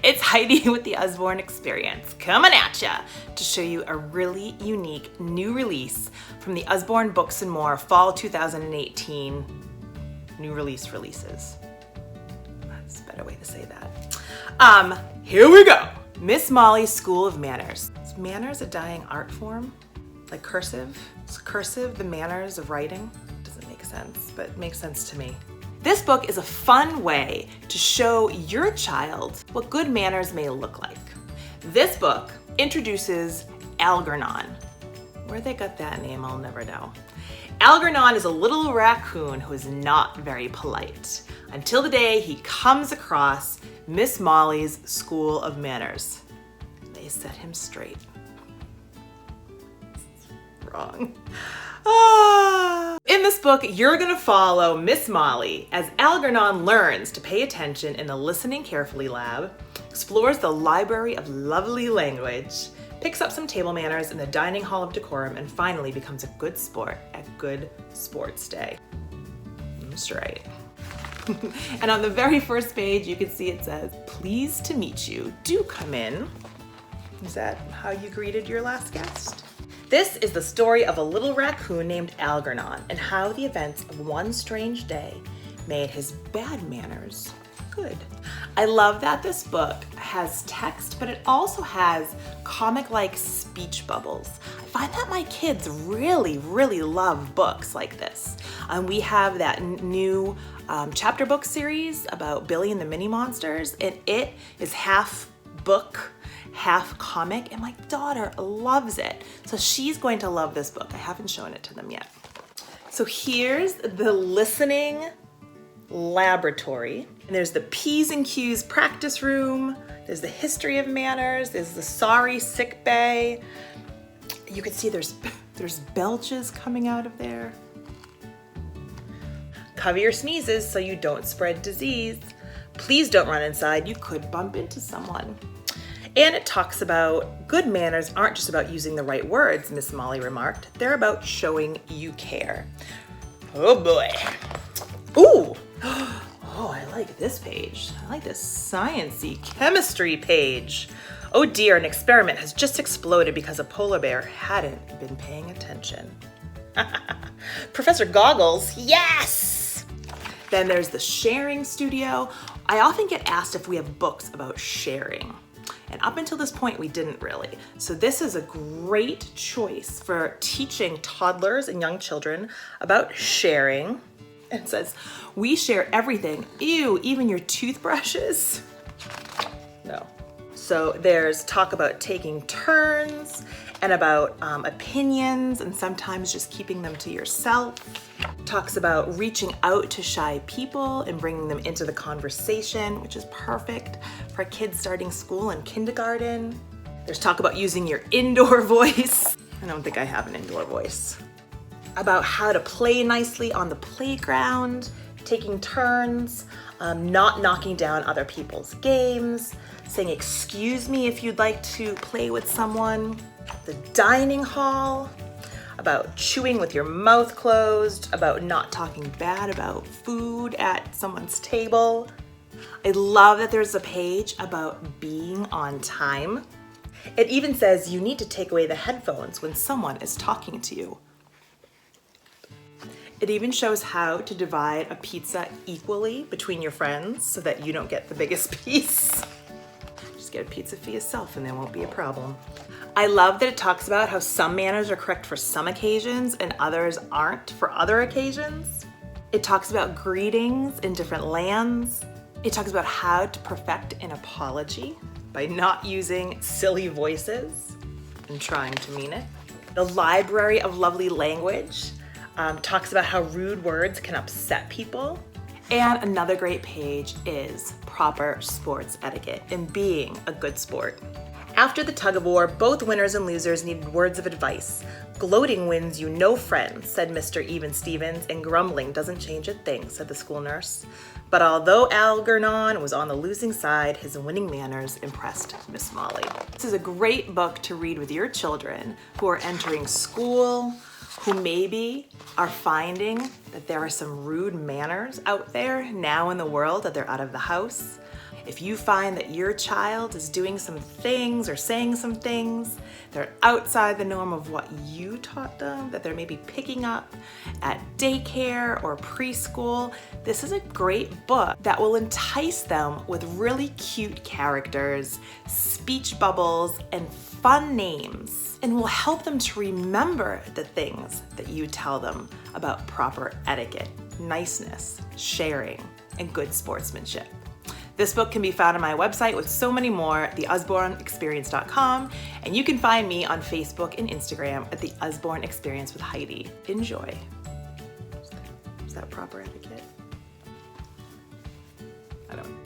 It's Heidi with the Usborne Experience coming at ya to show you a really unique new release from the Usborne Books and More Fall 2018 new releases. That's a better way to say that. Here we go. Miss Molly's School of Manners. Is manners a dying art form? Like cursive? Is cursive the manners of writing? Doesn't make sense, but it makes sense to me. This book is a fun way to show your child what good manners may look like. This book introduces Algernon. Where they got that name, I'll never know. Algernon is a little raccoon who is not very polite until the day he comes across Miss Molly's School of Manners. They set him straight. Wrong. In this book, you're gonna follow Miss Molly as Algernon learns to pay attention in the Listening Carefully lab, explores the Library of Lovely Language, picks up some table manners in the Dining Hall of Decorum, and finally becomes a good sport at Good Sports Day. That's right. And on the very first page, you can see it says, "Pleased to meet you. Do come in." Is that how you greeted your last guest? This is the story of a little raccoon named Algernon and how the events of one strange day made his bad manners good. I love that this book has text, but it also has comic-like speech bubbles. I find that my kids really love books like this. We have that new chapter book series about Billy and the Mini Monsters, and it is half book, half comic, and my daughter loves it. So she's going to love this book. I haven't shown it to them yet. So here's the listening laboratory. And there's the P's and Q's practice room. There's the history of manners. There's the sorry sick bay. You can see there's belches coming out of there. Cover your sneezes so you don't spread disease. Please don't run inside. You could bump into someone. And it talks about good manners aren't just about using the right words, Miss Molly remarked. They're about showing you care. Oh boy. Ooh. Oh, I like this page. I like this science-y chemistry page. Oh dear, an experiment has just exploded because a polar bear hadn't been paying attention. Professor Goggles, yes! Then there's the sharing studio. I often get asked if we have books about sharing. And up until this point, we didn't really. So this is a great choice for teaching toddlers and young children about sharing. It says, we share everything. Ew, even your toothbrushes? No. So there's talk about taking turns and about opinions and sometimes just keeping them to yourself. Talks about reaching out to shy people and bringing them into the conversation, which is perfect for kids starting school and kindergarten. There's talk about using your indoor voice. I don't think I have an indoor voice. About how to play nicely on the playground, taking turns, not knocking down other people's games, saying excuse me if you'd like to play with someone. The dining hall, about chewing with your mouth closed, about not talking bad about food at someone's table. I love that there's a page about being on time. It even says you need to take away the headphones when someone is talking to you. It even shows how to divide a pizza equally between your friends so that you don't get the biggest piece. Just get a pizza for yourself and there won't be a problem. I love that it talks about how some manners are correct for some occasions and others aren't for other occasions. It talks about greetings in different lands. It talks about how to perfect an apology by not using silly voices and trying to mean it. The Library of Lovely Language talks about how rude words can upset people. And another great page is proper sports etiquette and being a good sport. After the tug of war, both winners and losers needed words of advice. Gloating wins you no friends, said Mr. Even Stevens, and grumbling doesn't change a thing, said the school nurse. But although Algernon was on the losing side, his winning manners impressed Miss Molly. This is a great book to read with your children who are entering school, who maybe are finding that there are some rude manners out there now in the world that they're out of the house. If you find that your child is doing some things or saying some things that are outside the norm of what you taught them, that they're maybe picking up at daycare or preschool, this is a great book that will entice them with really cute characters, speech bubbles, and fun names, and will help them to remember the things that you tell them about proper etiquette, niceness, sharing, and good sportsmanship. This book can be found on my website with so many more, theusborneexperience.com, and you can find me on Facebook and Instagram at The Usborne Experience with Heidi. Enjoy. Is that proper etiquette? I don't know.